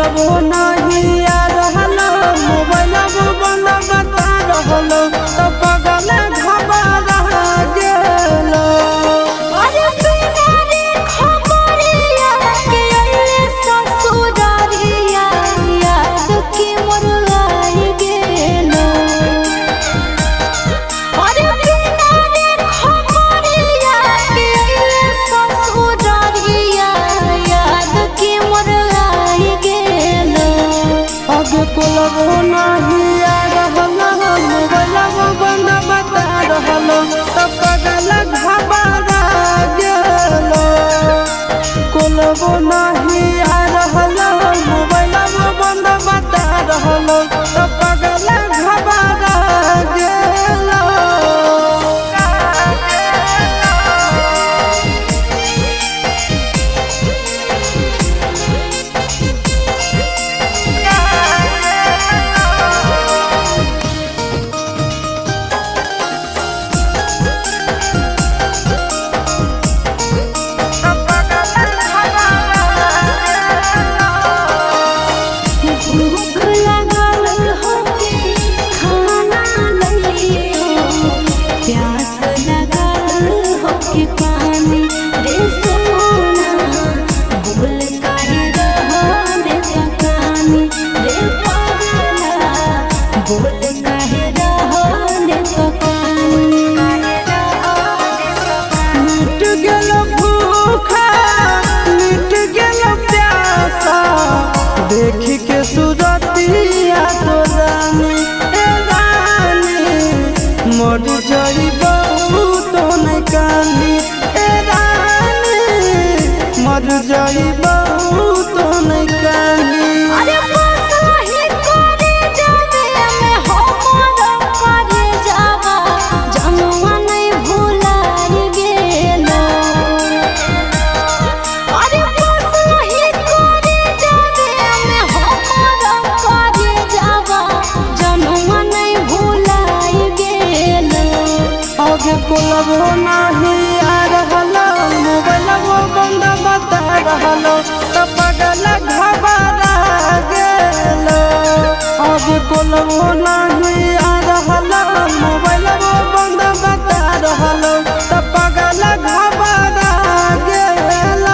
कोलबो नहीं आ रहल मोबाइल बंद बता रहल तो पगल घबरा गेल। अरे बिना रे खबरिया के अइले ससुरारिया याद की मोर आई गेल। अरे बिना रे खबरिया के अइले ससुरारिया याद की मोर आई गेल। अब कोलबो नहीं आ रहल मोबाइल बंद बता रहल तो पगल घबरा गेल। कोलबो नहीं आ रहल मोबाइल बंद बता रहल तो पगल घबरा गेल। भूख लागल होके खाना लइयो, प्यास लागल होके पानी रे सोना। बोल काहे रहने पकानी रे पगला, बोल काहे रहने पकानी। मिट गेल भूखा मिट गेल प्यासा देख के सूरतिया तो रानी ए रानी मर जाइबू तो नहीं कानी ए रानी मर जाइबू तो नहीं कानी। अरे बसही करे जावे में हमर करे जावा जमुआ नहीं भुलाई गेल। अरे बसही करे जावे में हमर करे जावा जमुआ नहीं भुलाई गेल। आगे कोलबो नहीं आ रहल मोबाइल बंद बता रहल तो पगल घबरा गेल। आगे कोलबो नहीं आ रहल मोबाइल बंद बता रहल तो पगल घबरा गेल।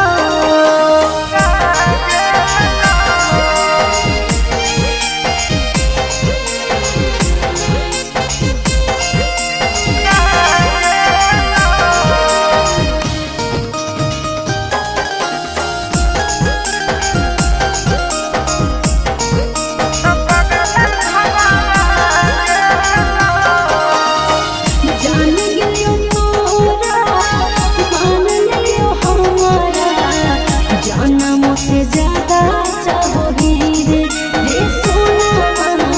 जान गेलियो तोरा मान लियो हमारा, जनम से ज्यादा चाहोगी रे सोना।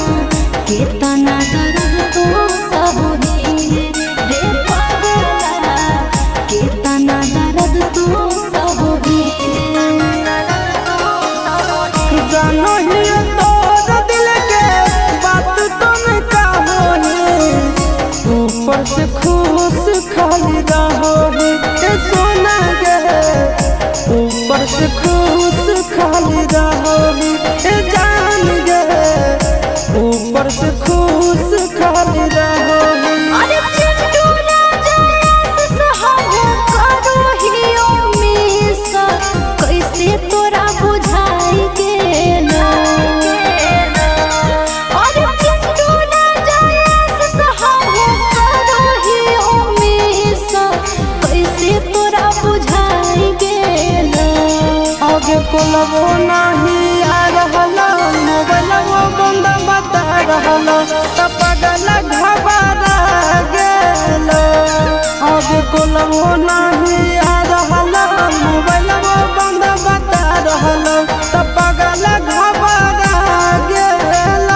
कितना दर्द तो सहोगी रे पगला, कितना दर्द तो सहोगी। जानो ही तोर दिल के बात तुम कहोगी ऊपर से खुश खाली रहोगी ए सोना गे ऊपर से खुश खाली रहोगी ए जान गे ऊपर से खुश खाली रहोगी। अरे चिंटू ना जायस सहब करो हियो मिस, कैसे तोरा बुझाई गेल। अरे चिंटू ना जायस सहब करो हियो मिस, कैसे तोरा बुझाई गेल। आगे कोलबो नहीं आ रहल मोबाइल बंद बता रहल तो पगल घबरा गेल। आगे कोलबो नहीं आ रहल मोबाइल बंद बता रहल तो पगल घबरा गेल।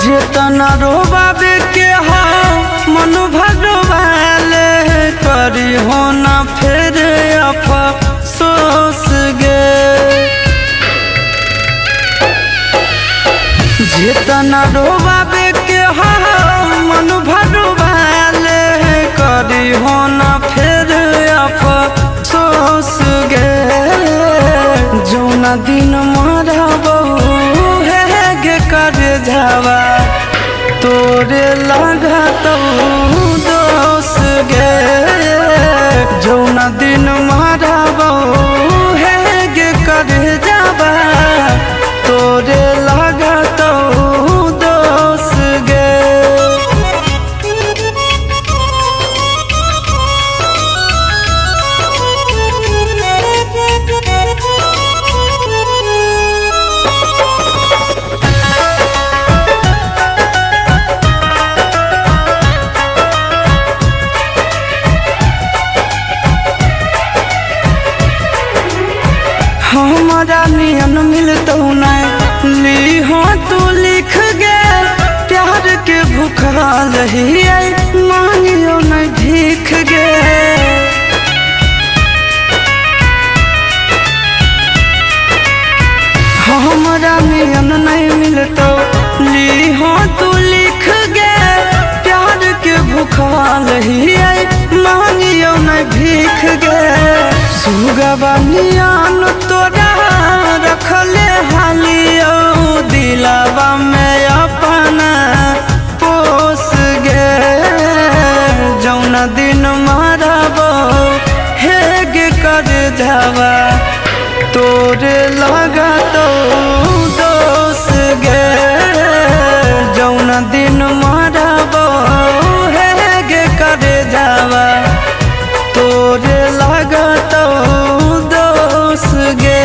जितना रोबाबे के हा मन भरवाले करी हो ना फिर अफसोस गे जितना रोवाबे के हा मन भरवाले करी हो ना फिर अफसोस गे जौना दिन मरबो है गे कर जावा तोरे लागत दोष गे जौना दिन मरबो है गे कर जावा तोरे लागत दोष गे हमारा नियन मिलतो नहीं ली हो तू लिख गे प्यार के भूखा रही मांगियो नहीं भीख गे हमारा नियन नहीं मिलतो ली हो तू लिख गे प्यार के भूखा रही मांगियो नहीं भीख गे सुगवा नियन तोरा रखले हालियो दिलावा में अपना पोस गे जौना दिन मरबो हे गे कर जावा तोरे लागत दोष गे जौना दिन मरबो हे गे कर जावा तोरे लागत दोष गे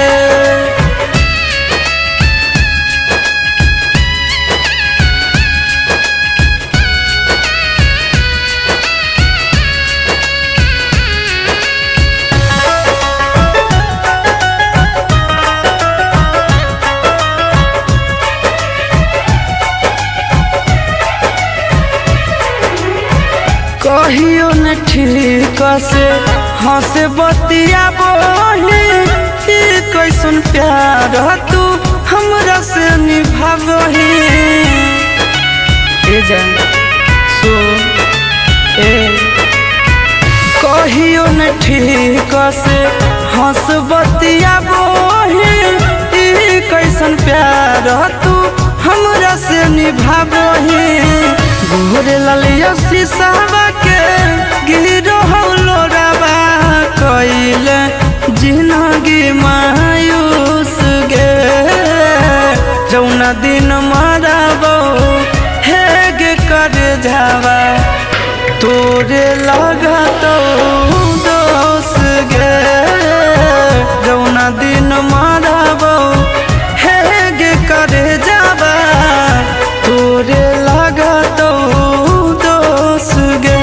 कहियो न ठीक से हंस बतिया बोली कैसन प्यार तू हमरा से निभावही ए जान सो ए कहियो न ठीक से हंस बतिया बोली कैसन प्यार तू हमरा से निभावही गोरे ललिया शीशावा के गिरो हौलो रवा कइले जिंदगी मायूस गे जौना दिन मरबो हे गे कर जावा तोरे लागत दोष गे जौना दिन मरबो हे गे कर जावा तोरे लागत दोष गे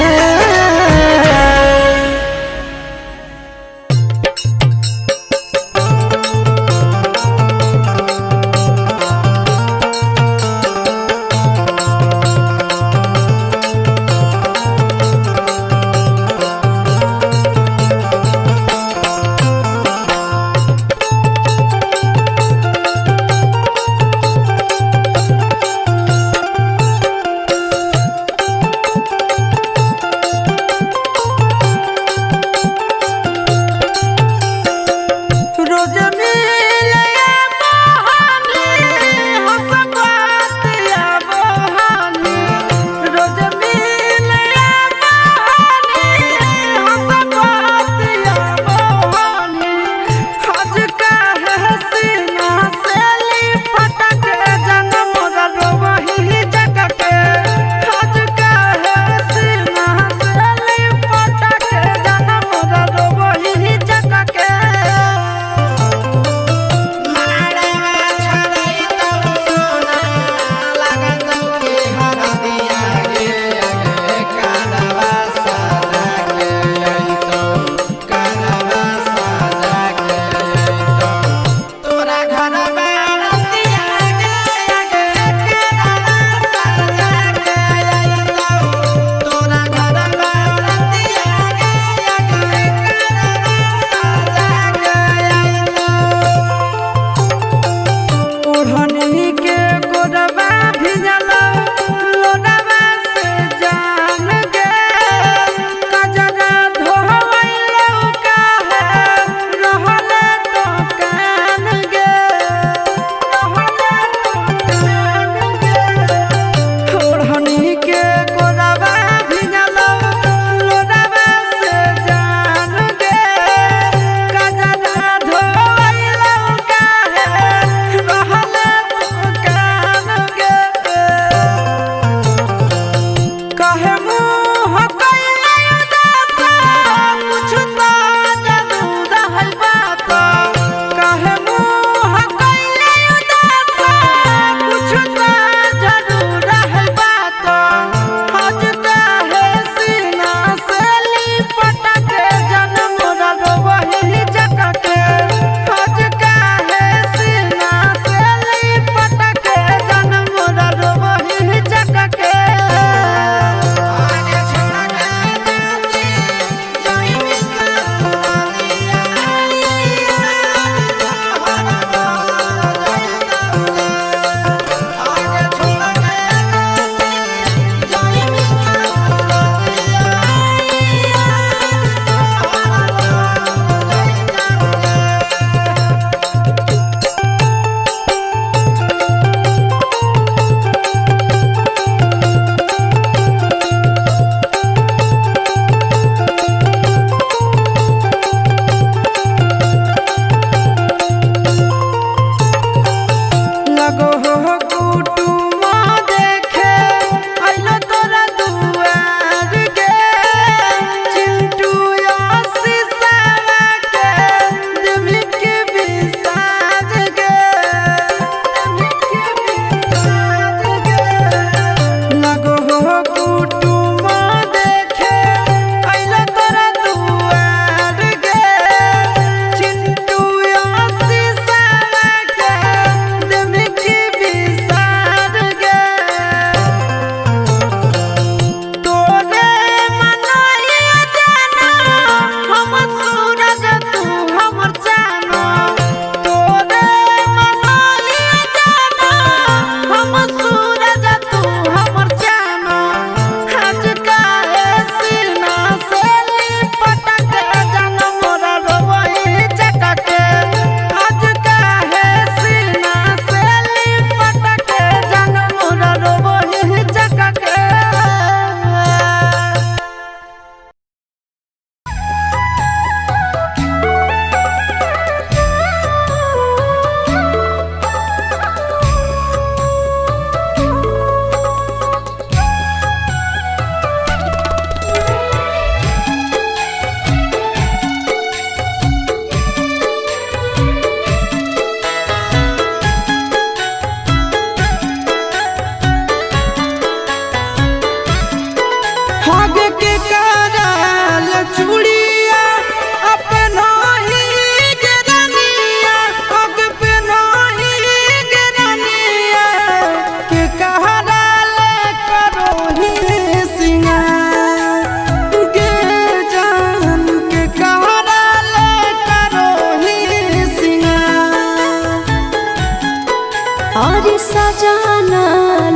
सजाना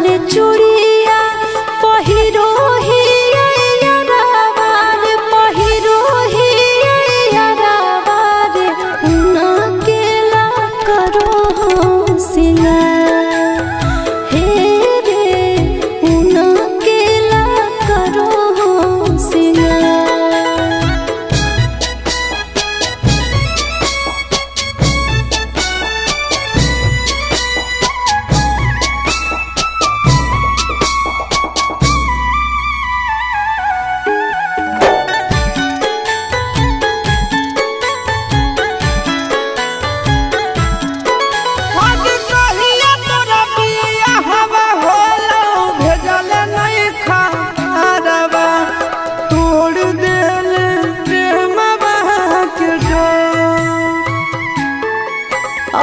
ले चूड़िया पहिरो ही यारावार पहिरो ही यारावार उना केला करो हो सिंगार हे रे उना केला करो हो सिंगार।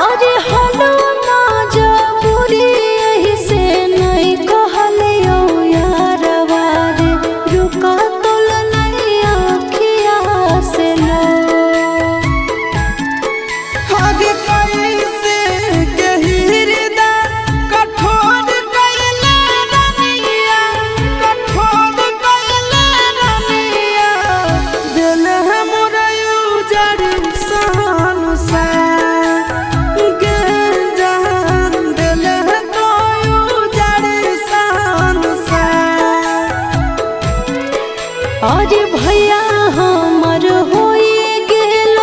अरे हलो ना जबूरी यही से नहीं कहलियो यारवा रे रुका तोल नहीं आँखिया से लो आगे कैसे कही हृदय कठोर कैले रनिया कठोर कैले रनिया दिल है मोरा उजड़ सान सा अरे भैया हमर होए गेल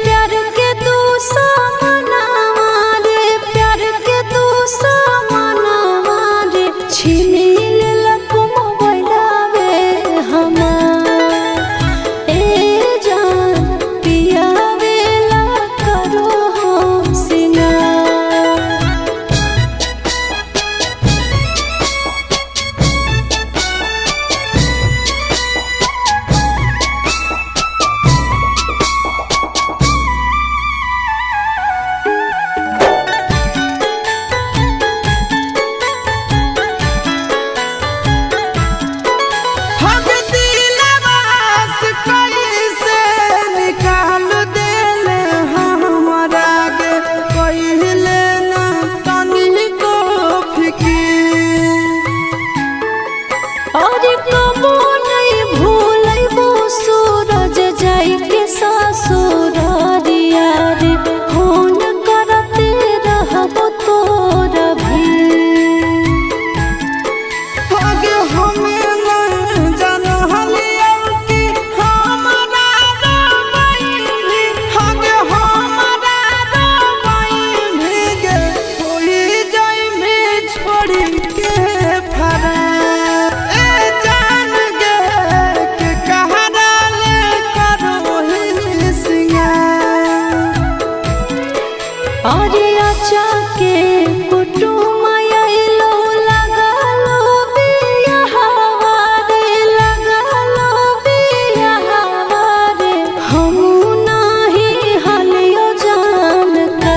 प्यार के दुश्मनवा रे प्यार के दुश्मनवा रे छीन लेलक मोबाइलवे हमार ए जान पियावेला करो हो सिंगार। अरे कबो नहीं भूलैबो सूरज जाई के ससुरारिया रे फोन करते रहबो तोरा भी आगे हमें न जानलिया कि हमारा रोबाई आगे हमारा रोबाई भीगे कोई जाई में छोड़ी के फरा अरे अच्छा के कुटुम आइलो लगालो बियाहवा रे लगालो बियाहवा रे हम नाही हलियो जानता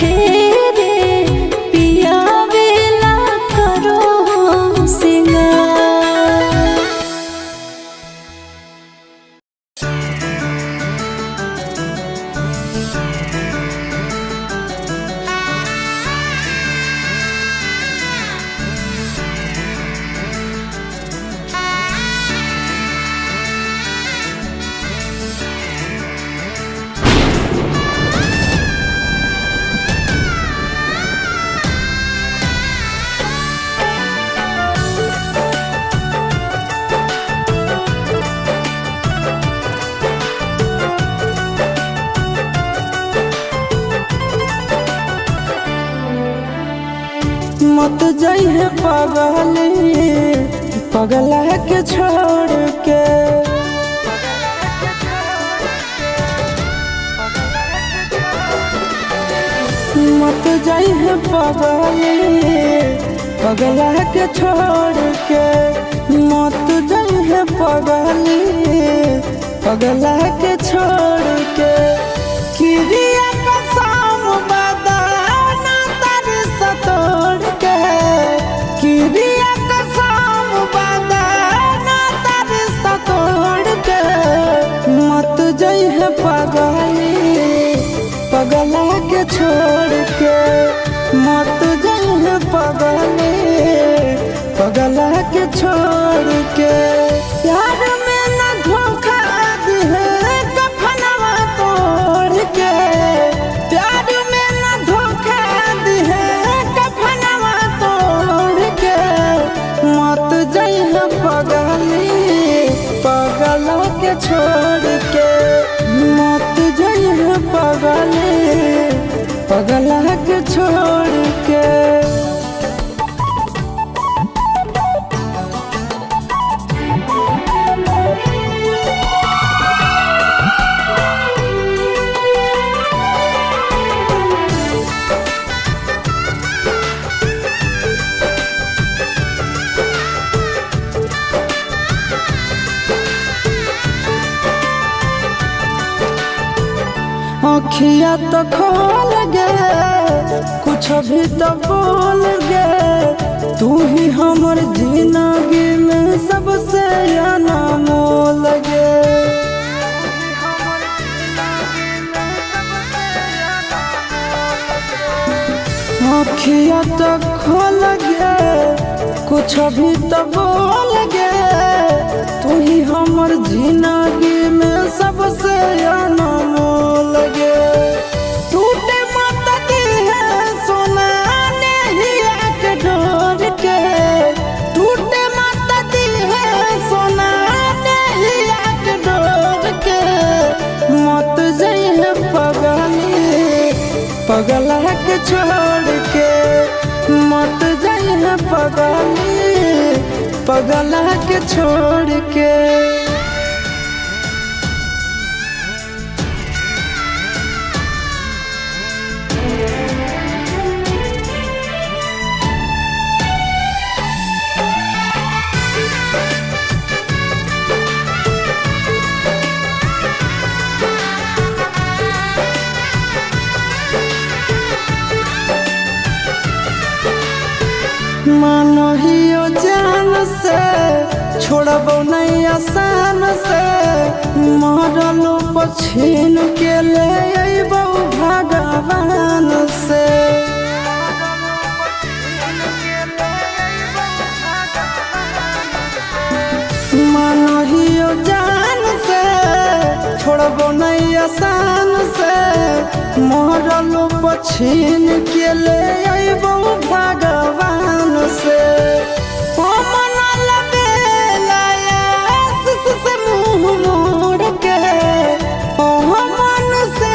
हे रे पियावेला करो हो सिंगार। मत जाइए पगला के छोड़ के मत जाइए पगला के छोड़ के मत जाइए पगला के छोड़ के किरिया कसम बदाना तर सतोड़ के किरिया कसम बदाना तर सतोड़ के मत जाइए पगला के छोड़ के मत जाइए पगले पगला के छोड़ के। प्यार में न धोखा दिहे कफनवा तोड़ के। प्यार में न धोखा दिहे कफनवा तोड़ के। मत जाइए पगली पगला के छोड़ के। मत जाइए पगली पगला के छोड़ के। अखिया तो खोल गे कुछ भी तो बोल गे। तू ही हमर जिंदगी में सबसे अनमोल गे। अखिया तो खोल गे कुछ भी तो बोल गे। तू ही हमर जिंदगी में सबसे अनमोल गे। टूटे मत दिहे सोना नेहिया के डोर के। टूटे मत दिहे सोना नेहिया के डोर के। मत जाइए पगली पगला के छोड़ के। मत जाइए पगली पगला के छोड़ के। मानो हियो जान से छोड़बो नहीं आसान से। मरलो पछीन के ले अइबो भगवान से। मानो हियो जान से छोड़बो नहीं आसान से। मरलो पछीन के ले अइबो भगवान से। ओ मना लबेला आशीष से मुँह मोड़ के। ओ मन से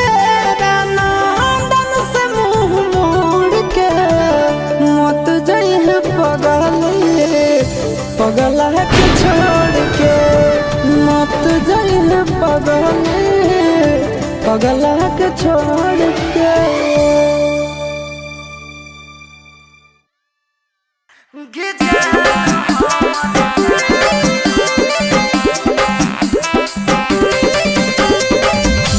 नंदन से मुँह मोड़ के। मत जाइए पगली पगला के छोड़ के। मत जाइए पगली पगला के छोड़ के।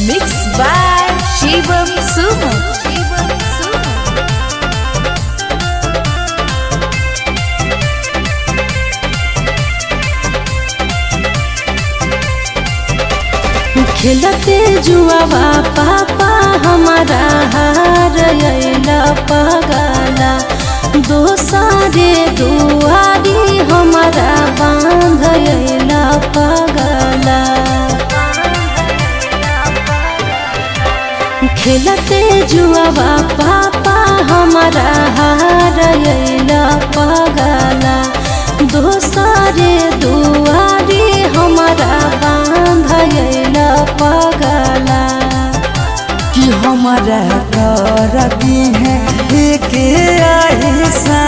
मिक्स बाय शिवम सुमन। खेलते जुआवा पापा हमारा हार अइला पगला। दोसारे दुआरी हमारा बांध अइला पगला। खेलते जुआवा पापा हमारा हार अइला पगला। दोसारे दुआरी हमारा बांध अइला पगला। कि हमारा कर दी है एक ऐसा।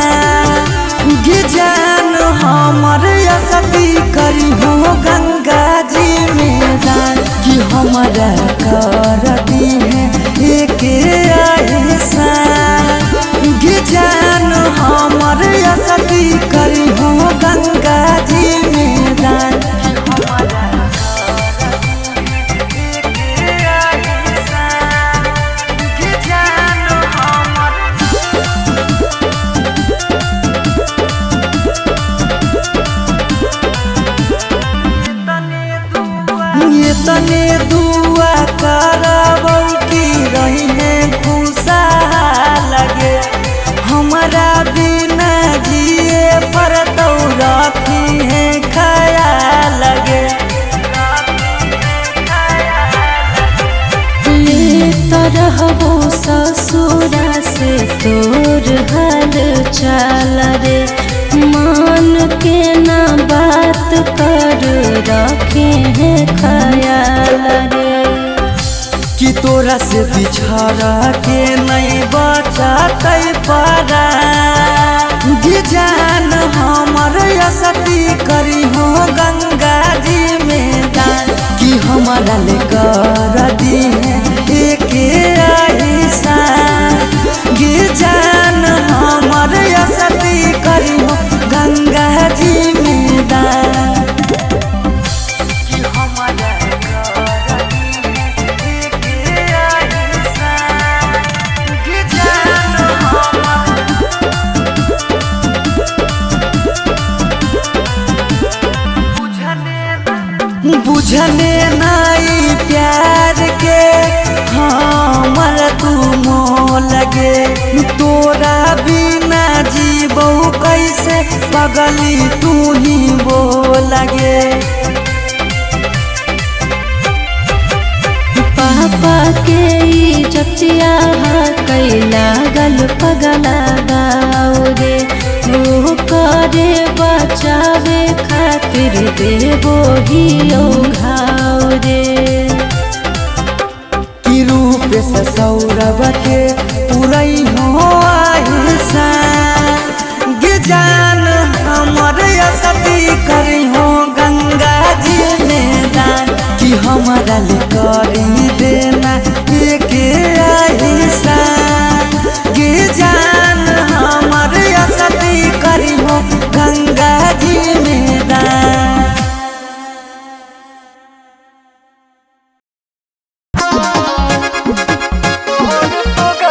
गे जान हमर असती करी हो गंगा जी में जान। कि हमारा कर दी है एक ऐसा। गे जान हमर असती करी हो गंगा जी में जान। तने दुआ करबौ की रही है खुशहाल गे। चाल रे, मान के ना बात कर रखे हैं ख्याल रे। कि तोरा से बिछड़ा के नहीं बचाते पारा, ये जान हमर असती करी हो गंगा जी में दान। कि हमारा ले कर दिए एक ऐसा, ये जान हमर असती करी हो गंगा जी में दान। कि हमारा बुझने नाई प्यार के हमर तू मोह लगे, तोरा बिना जीबो कैसे पगली तू ही वो लगे। पापा के इज्जतिया कैला गल पगला गाओ रे, वो करे बचावे खातिर देवो ही घाव रे। कि रूप से सौरभ के पुरई हो आहिसा, गे जान हमर असती करी हो गंगा जी में दान। कि हमारा ले करी देना एक आहिसा, गे जान हमर असती करी हो गंगा जी में दान। तो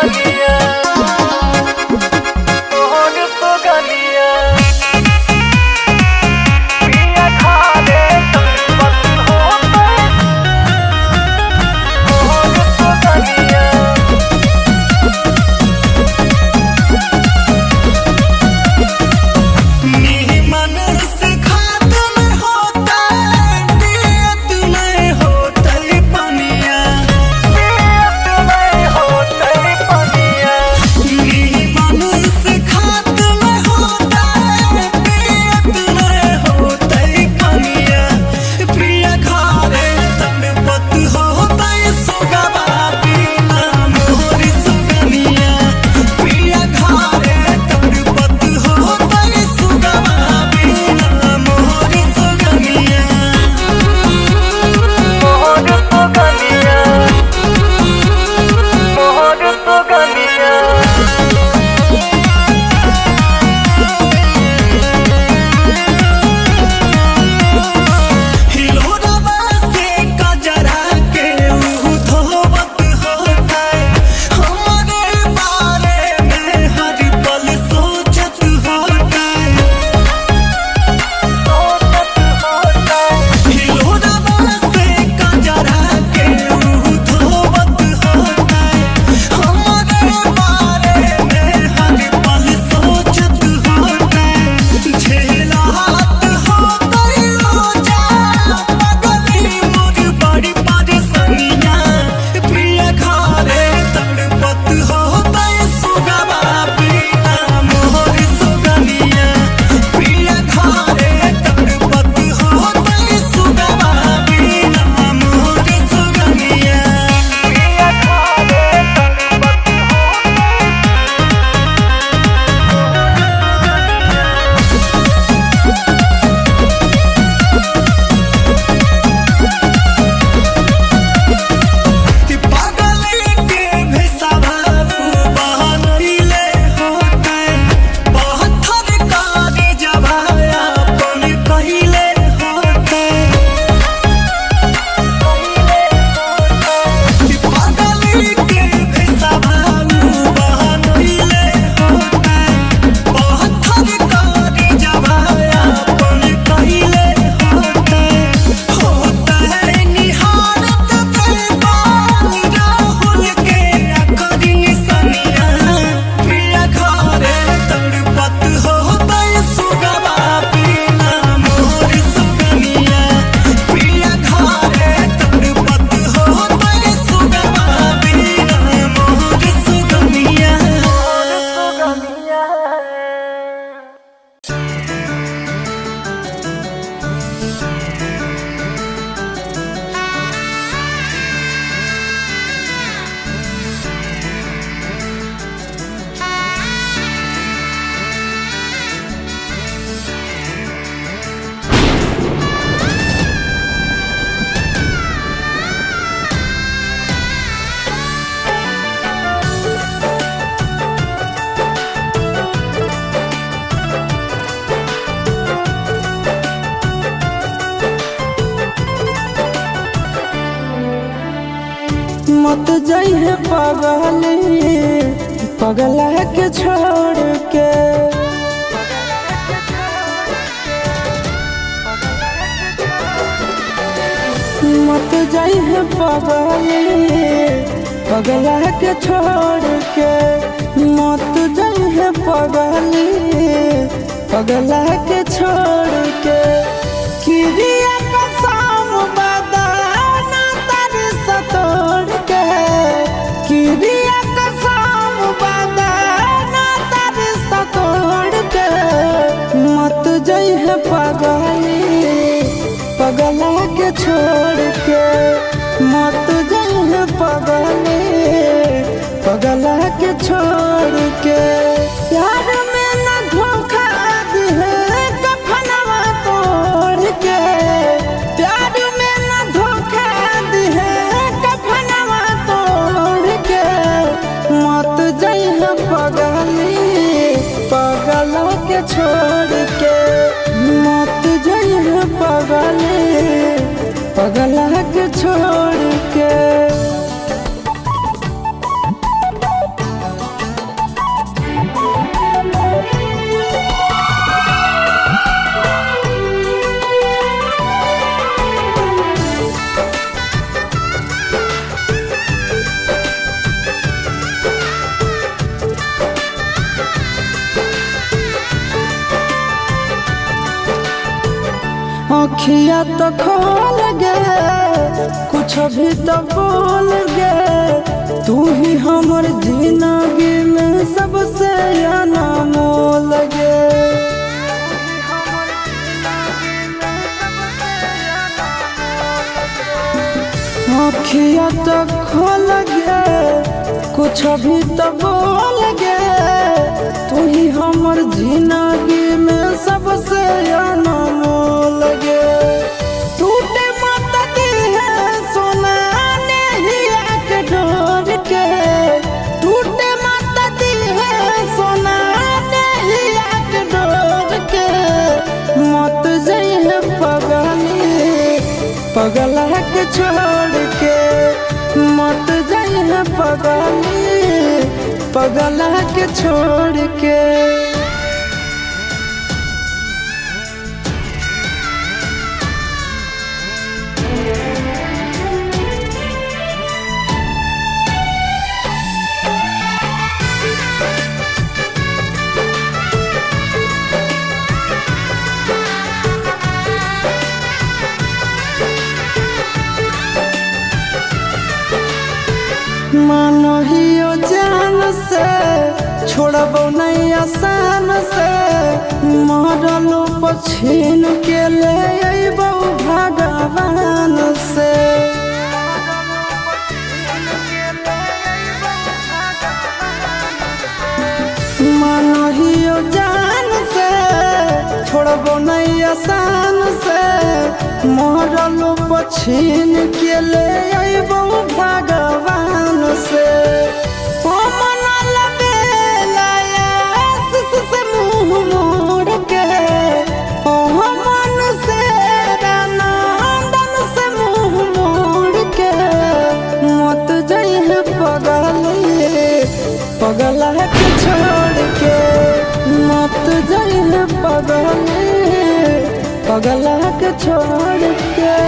जइहे पगली पगला के छोड़ के। मत जइहे पगली पगला के छोड़ के। मत जइहे पगली पगला के छोड़ के। किरिया कसम बदाना तारी सतोड़ के। किरिया कसम बदाना तारी सतोड़ के। मत जइहे पगली पगला के छोड़ के। मत जइहे पगली पगला के छोड़ के। प्यार में न धोखा दिहे कफनवा तोड़ के। प्यार में न धोखा दिहे कफनवा तोड़ के। मत जइहे पगली पगला के छोड़ के। मत जइहे पगली पगला के छोड़ के। अखिया तो खोल गे कुछ भी तो बोल गे। तू ही हमर जिंदगी में सबसे अनमोल गे। अखिया तो खोल गे कुछ भी तो बोल गे। तू ही हमर जिंदगी में सबसे अनमोल गे। टूटे मत दिहे सोना नेहिया के डोर के। टूटे मत दिहे सोना नेहिया के डोर के। मत जइहे पगली पगला के छोड़ के। मत जइहे पगली पगला के छोड़ के। मानो हियो जान से छोड़बो नहीं आसान से। मरलो पछीन के ले अइबो भगवान से। मानो हियो जान से छोड़बो नहीं आसान से। मरलो पछीन के ले अइबो भगवान से। मनल बेलाया से मुँह मोड़ के। मन से नंदन से मुँह मोड़ के। मत जइहे पगली पगला के छोड़ के। मत जइहे पगली पगला के छोड़ के।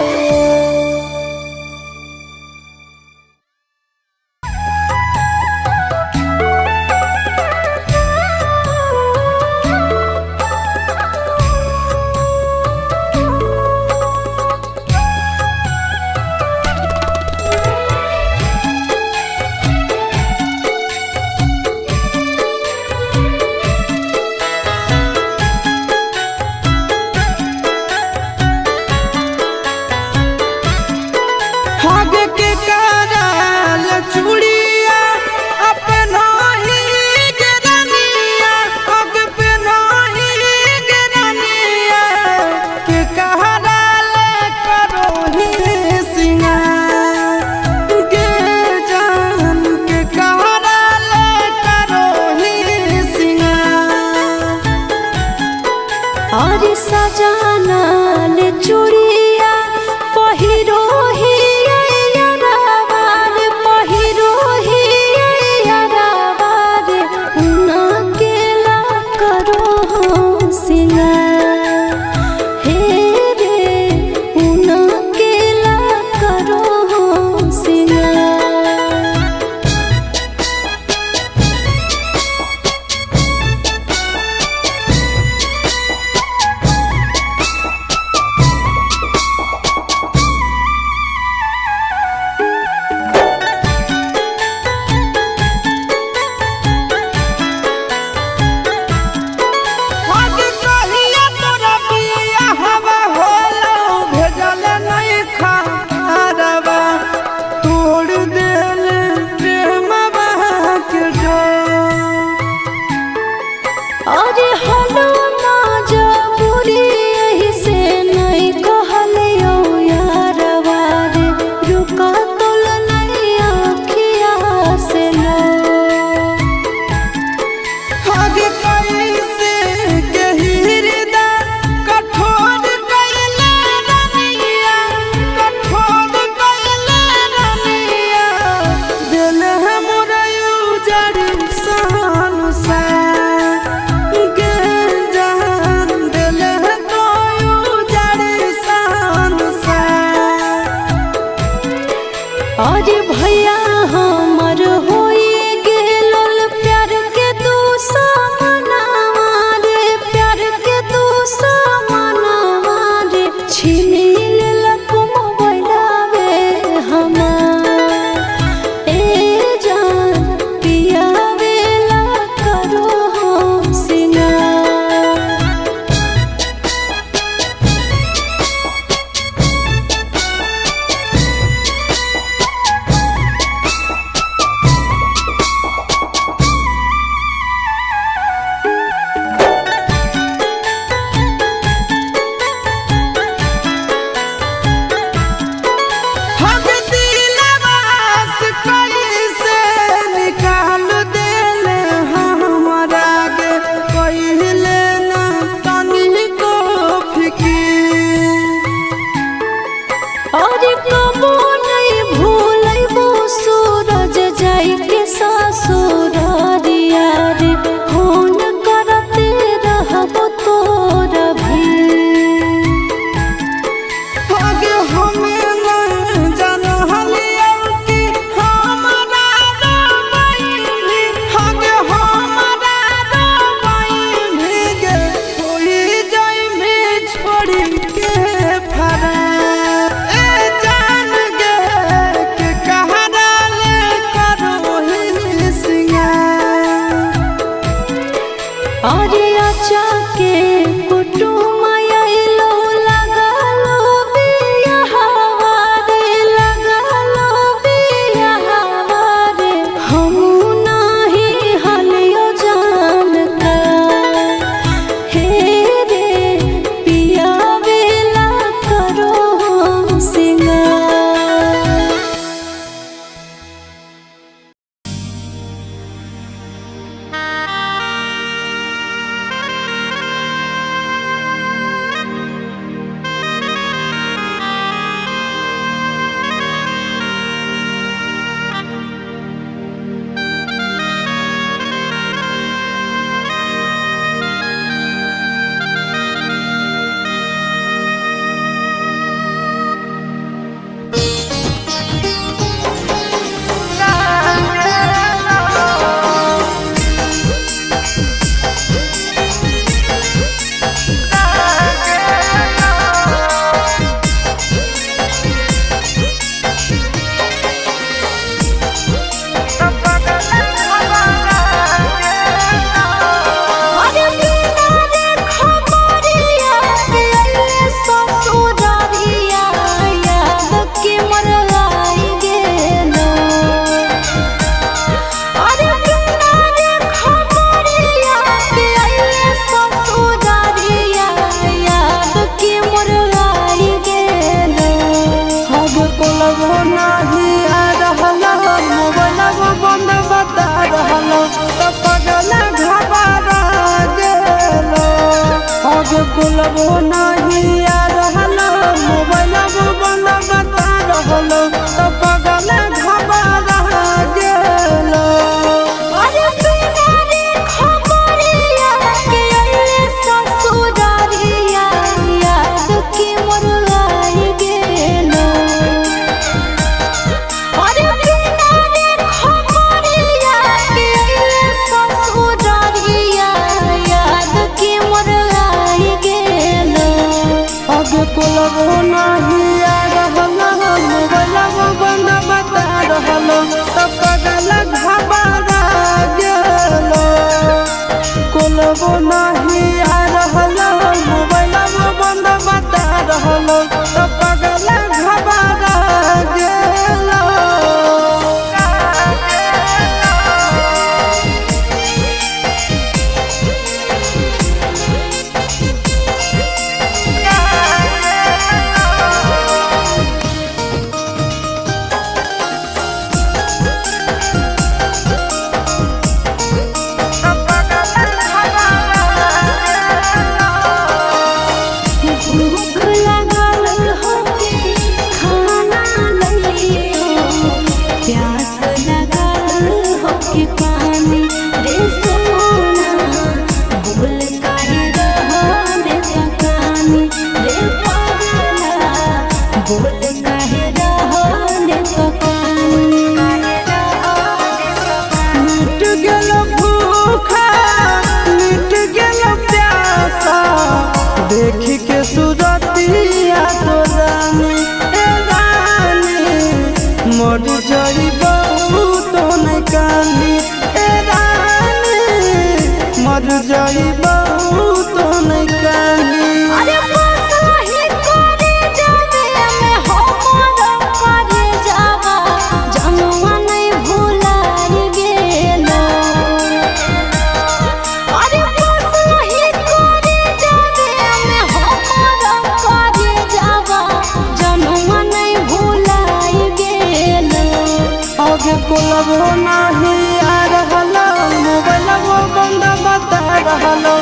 अरे आचा के कुटुम आइलो लगालो बियाहवा रे लगालो बियाहवा रे हम नाही हलियो जान का हे रे पिया वेला करो सिंगार। कुलबो नहीं आ रहलो मोबाइल बंद बता रहलो तो पगल घबरा गेलो। अरे बिना रे खबरिया के अइले ससुरारिया याद की मोर आई गेलो। अरे बिना रे खबरिया के अइले ससुरारिया याद की मोर आई गेलो। अब कुलबो नहीं आ रहलो मोबाइल बंद बता रहलो तो पगल घबरा गेलो। कुलबो नहीं आ रहलो मोबाइल बंद बता रहलो तो पगल घबरा गेलो। भूख लगल होके खाना लइयो, प्यास लगल होके पानी रे सोना, बोल काहे रहने तकानी रे पागला, बोल काहे रहने तकानी। मिट गेल भूखा मिट गेल प्यासा देख के सूरतिया तो रानी ए रानी मर जाइबो तो नहीं कानी ए रानी मर जाइबो तो नहीं कानी। अरे बसाही करे जावे में हमर करे जावा जनुआ नहीं भुलाई गेलो। अरे बसाही करे जावे में हमर करे जावा जनुआ नहीं भुलाई गेलो। आगे कुलबो नहीं आ रहलो मोबाइल बंद बता रहलो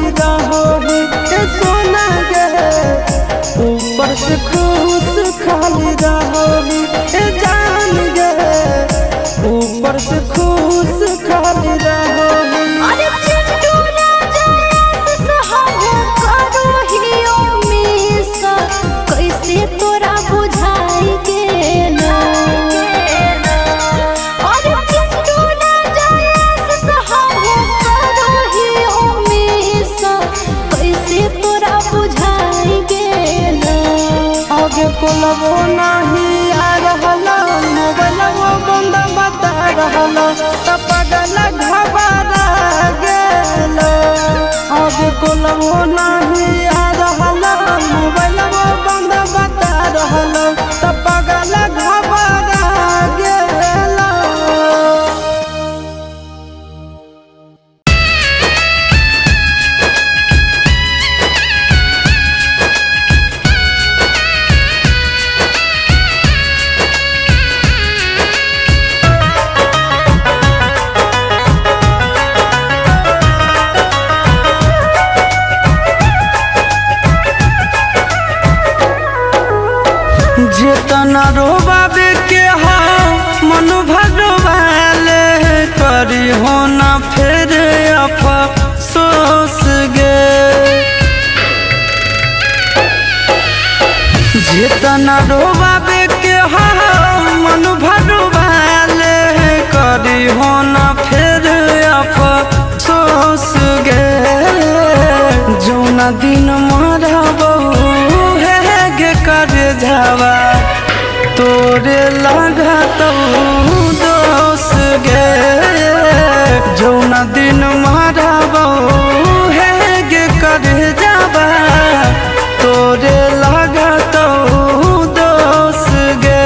खाली रहो ही सोना गे, ऊपर से खुश खाली रहो ही जान गे, ऊपर से खुश खाली रहो ही। अरे चिट्टू राजा सहारा करो ही उम्मीसा, कैसे तोरा बुझाई गेलो। अरे चिट्टू राजा सहारा करो ही उम्मीसा, कैसे तोरा बुझाई गेलो। आगे कोलबो नहीं आ रहला, मोबाइलवा बंद बता रहला, त पगल घबरा गेलो। आगे कोलबो नहीं आ रहला, मोबाइलवा बंद बता रहला, त पगल घबरा गेलो। जितना रोबाबे के हो मन भगवाले, करी हो ना फिर अफसोस गे। जितना रोबाबे के हो मन भगवाले, करी हो ना फिर अफसोस गे। जौना दिन मरबो है गे कर जावा, तोरे लगा तो दोस गे। जौना दिन मरबो है गे कर जावा, तोरे लगा तो दोस गे।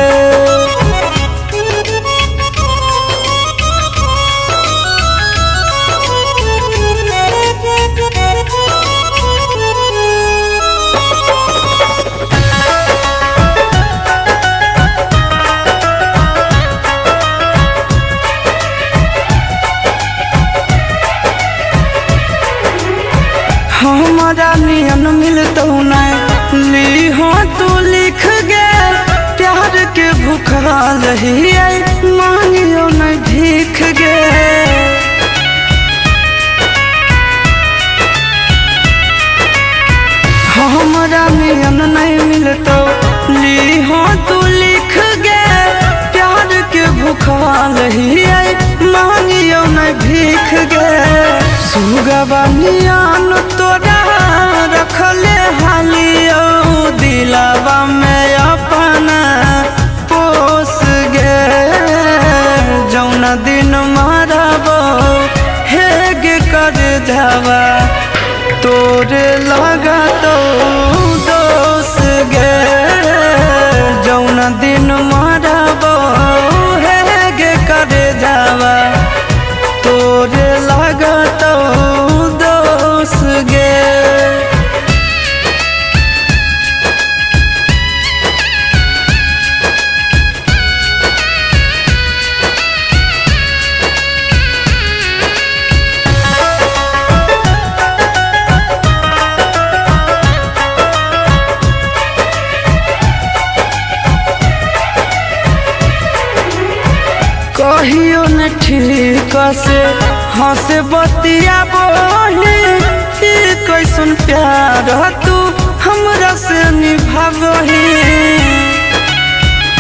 हमारा नियन मिलतो नहीं ली हो तू लिख गे, प्यार के भूखाल ही मांगियो नहीं भीख गे। हमारा नियन नहीं मिलतो ली हो तू लिख गे, प्यार के भूखाल ही मांगियो नहीं भीख गे। सुगवा नियन तोरा रखले हालियो, दिलावा में अपना पोस गे। जौना दिन मरबो हे गे कर जावा, तोरे लगा तो दोस गे। जौना दिन मरबो हे गे कर जावा, तोरे लगा तो दोस गे। कहियो न ठीक से हंसे बतिया बोली, कैसन प्यार तू हमरा से निभावही।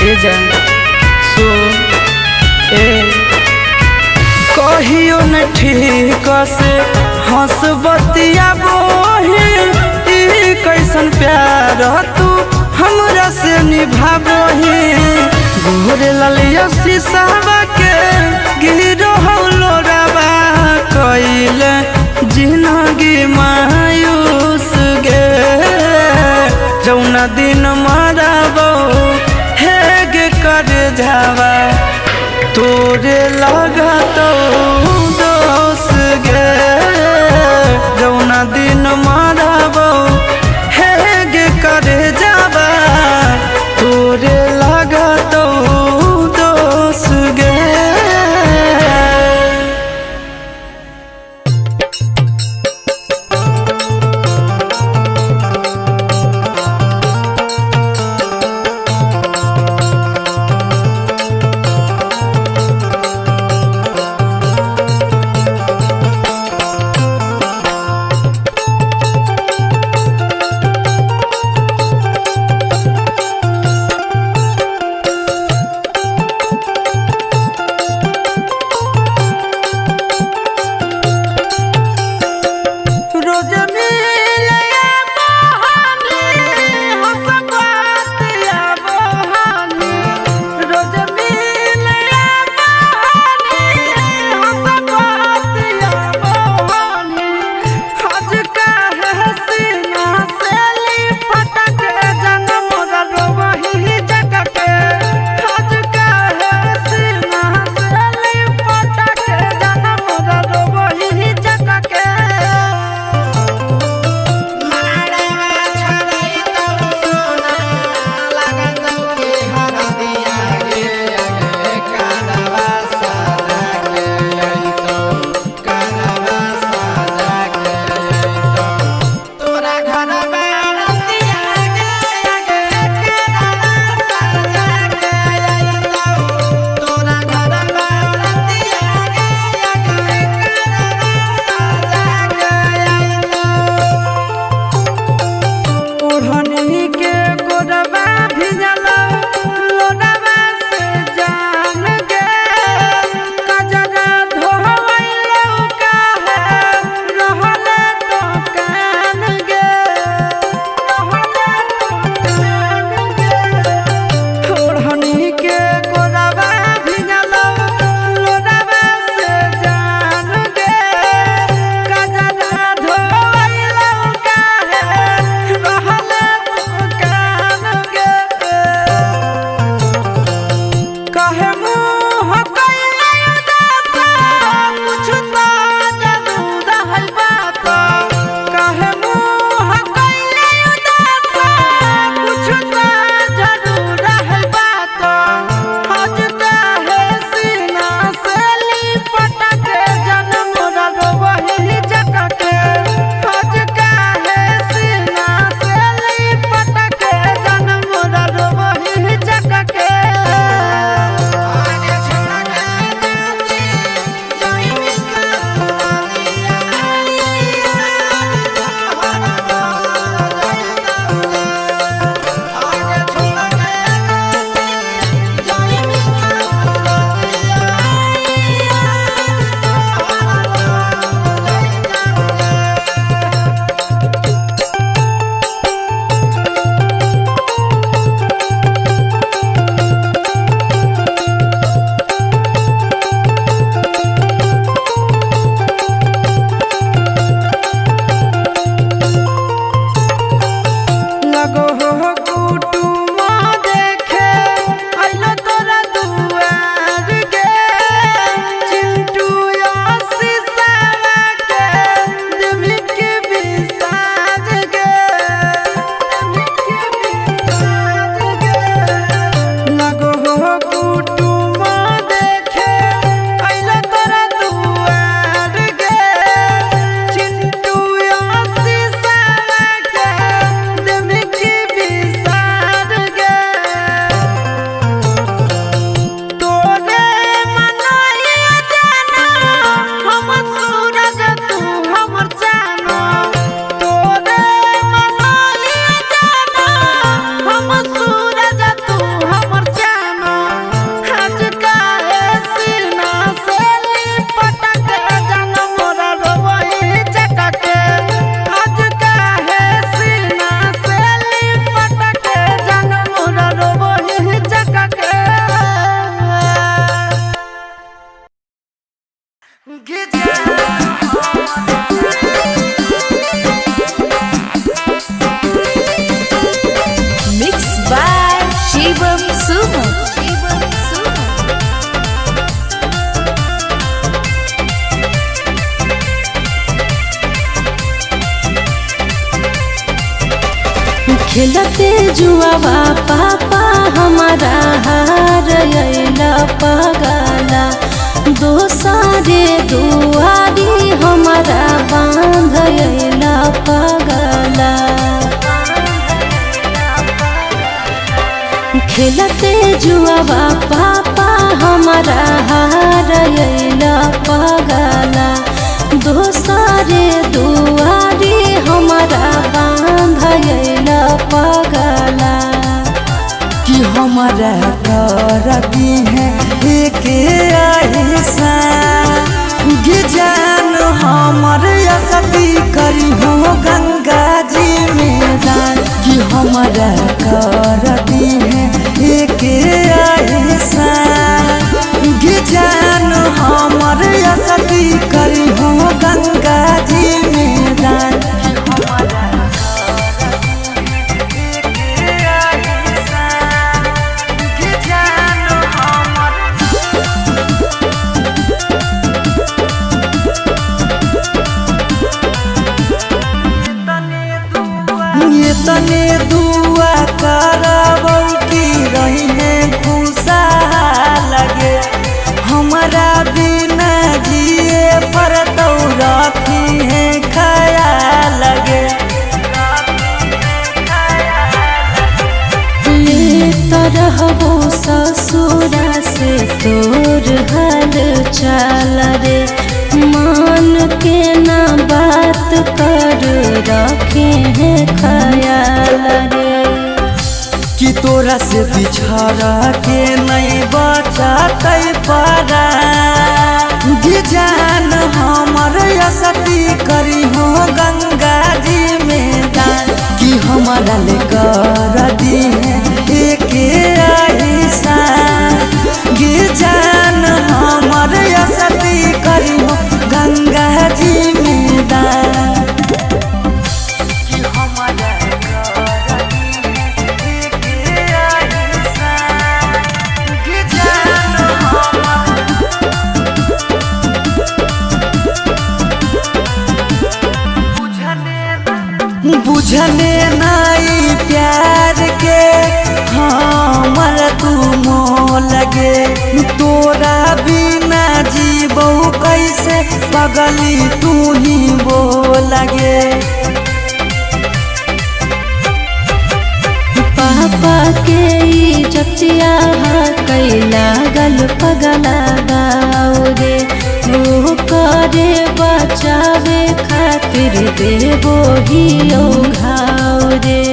ए जान सो ए कहियो न ठीक से हंस बतिया बोली, कैसन प्यार तू हमरा से निभावही। गोरे ललिया शीशावा के गिरो हौलोरावा, कइले जिंदगी मायूस गे। जौना दिन मरबो हे गे कर जावा, तोरे लगा तो दोस गे। जौना दिन मरबो हे गे कर जावा, तोरे लगा तो दोस गे। खेलते जुआवा पापा हमारा हार अइला पगला, दोसरे दुआरी हमारा बांध अइला पगला। खेलते जुआवा पापा हमारा हार अइला पगला, दोसरे दुआरी हमारा बांध अइला पगला। कि हमारा करती है एक ऐसा जान हमर असती करी हो गंगा जी में दान। कि हमारा करती है एक ऐसा जान हमर असती करी हो गंगा जी में दान। तने दुआ करबौ की रही खुशहाल लगे, हमारा बिना जिए पर तो रखी है ख्याल लगे। ले तो रहबो ससुरा से तोर हाल चाल रे, मान के ना बात कर रखे हैं ख्याल रे। कि तोरा से बिछड़ के नहीं बचतै परा, जान हमर असती करी हो गंगा जी में दान। कि हमारा ले कर दी है एक ऐसा जान हमर असती करी हो गंगा जी में दान। कि हमारा बुझने नाई प्यार के हमर तू मोह लगे, तोरा बिना जीबो कैसे पगली तू ही वो लगे। पापा के इज्जतिया कैला गल पगला गाओ रे, वो करे बचावे खातिर देवो ही घाव रे।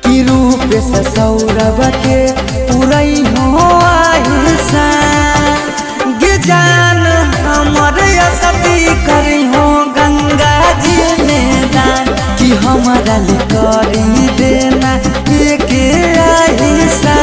कि रूप से सौरभ के पुरई हो आहिसा जान हमर असती करी हो गंगा जी में दान। कि हमारा ले करी देना एक ऐसा